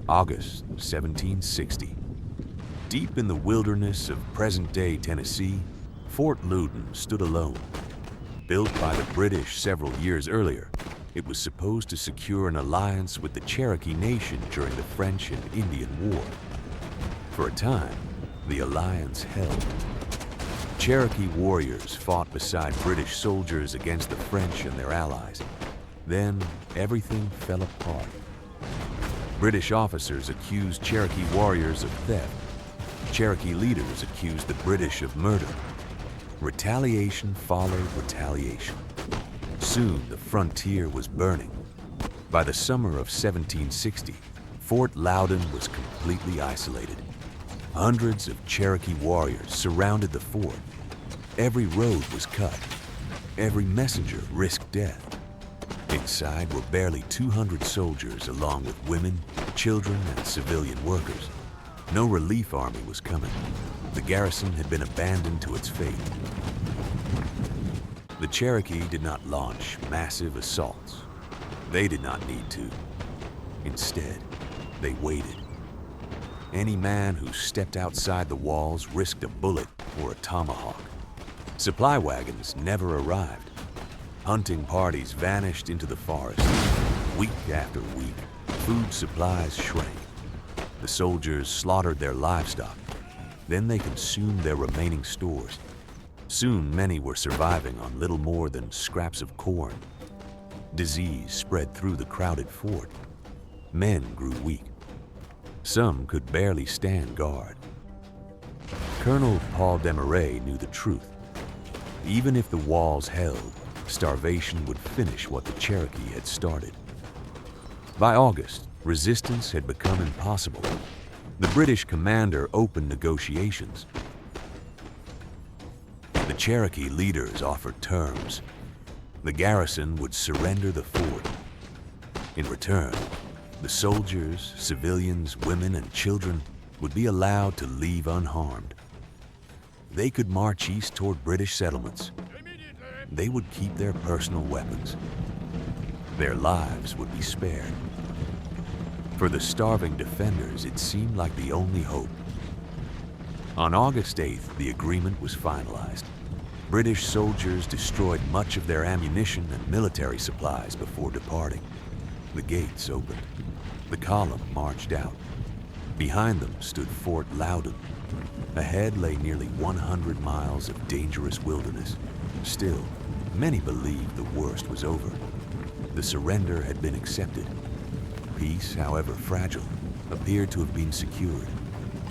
August 1760. Deep in the wilderness of present-day Tennessee, Fort Loudoun stood alone. Built by the British several years earlier, it was supposed to secure an alliance with the Cherokee Nation during the French and Indian War. For a time, the alliance held. Cherokee warriors fought beside British soldiers against the French and their allies. Then, everything fell apart. British officers accused Cherokee warriors of theft. Cherokee leaders accused the British of murder. Retaliation followed retaliation. Soon, the frontier was burning. By the summer of 1760, Fort Loudoun was completely isolated. Hundreds of Cherokee warriors surrounded the fort. Every road was cut. Every messenger risked death. Inside were barely 200 soldiers, along with women, children, and civilian workers. No relief army was coming. The garrison had been abandoned to its fate. The Cherokee did not launch massive assaults. They did not need to. Instead, they waited. Any man who stepped outside the walls risked a bullet or a tomahawk. Supply wagons never arrived. Hunting parties vanished into the forest. Week after week, food supplies shrank. The soldiers slaughtered their livestock. Then they consumed their remaining stores. Soon, many were surviving on little more than scraps of corn. Disease spread through the crowded fort. Men grew weak. Some could barely stand guard. Colonel Paul Desmarais knew the truth. Even if the walls held, starvation would finish what the Cherokee had started. By August, resistance had become impossible. The British commander opened negotiations. The Cherokee leaders offered terms. The garrison would surrender the fort. In return, the soldiers, civilians, women, and children would be allowed to leave unharmed. They could march east toward British settlements. They would keep their personal weapons. Their lives would be spared. For the starving defenders, it seemed like the only hope. On August 8th, the agreement was finalized. British soldiers destroyed much of their ammunition and military supplies before departing. The gates opened. The column marched out. Behind them stood Fort Loudoun. Ahead lay nearly 100 miles of dangerous wilderness. Still, many believed the worst was over. The surrender had been accepted. Peace, however fragile, appeared to have been secured.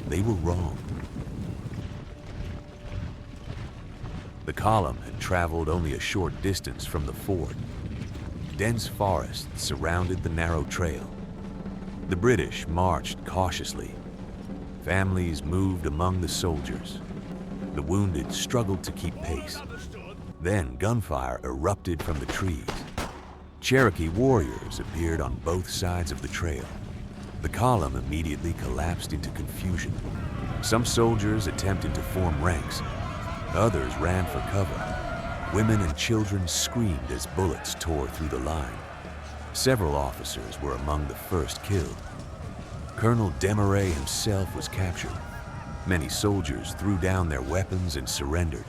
They were wrong. The column had traveled only a short distance from the fort. Dense forests surrounded the narrow trail. The British marched cautiously. Families moved among the soldiers. The wounded struggled to keep pace. Then gunfire erupted from the trees. Cherokee warriors appeared on both sides of the trail. The column immediately collapsed into confusion. Some soldiers attempted to form ranks. Others ran for cover. Women and children screamed as bullets tore through the line. Several officers were among the first killed. Colonel Desmarais himself was captured. Many soldiers threw down their weapons and surrendered.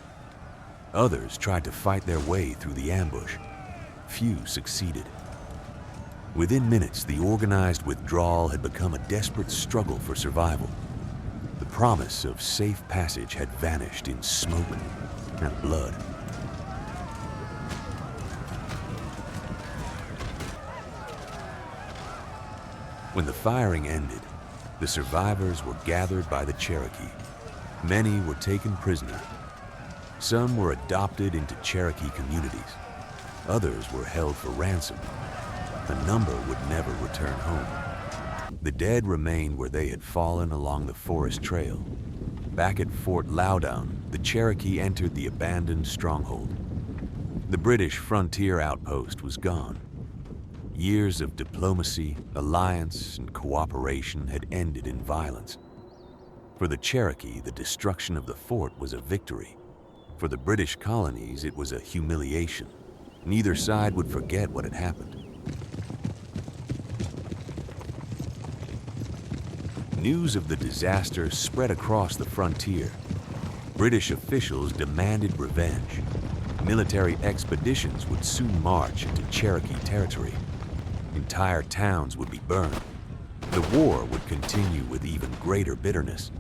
Others tried to fight their way through the ambush. Few succeeded. Within minutes, the organized withdrawal had become a desperate struggle for survival. The promise of safe passage had vanished in smoke and blood. When the firing ended, the survivors were gathered by the Cherokee. Many were taken prisoner. Some were adopted into Cherokee communities. Others were held for ransom. A number would never return home. The dead remained where they had fallen along the forest trail. Back at Fort Loudoun, the Cherokee entered the abandoned stronghold. The British frontier outpost was gone. Years of diplomacy, alliance, and cooperation had ended in violence. For the Cherokee, the destruction of the fort was a victory. For the British colonies, it was a humiliation. Neither side would forget what had happened. News of the disaster spread across the frontier. British officials demanded revenge. Military expeditions would soon march into Cherokee territory. Entire towns would be burned. The war would continue with even greater bitterness.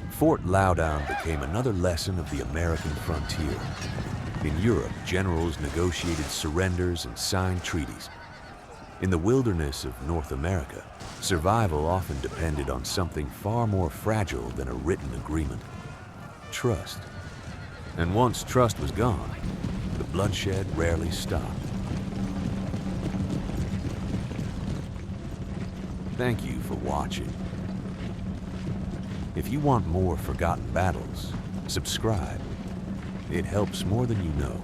Fort Loudoun became another lesson of the American frontier. In Europe, generals negotiated surrenders and signed treaties. In the wilderness of North America, survival often depended on something far more fragile than a written agreement: trust. And once trust was gone, the bloodshed rarely stopped. Thank you for watching. If you want more forgotten battles, subscribe. It helps more than you know.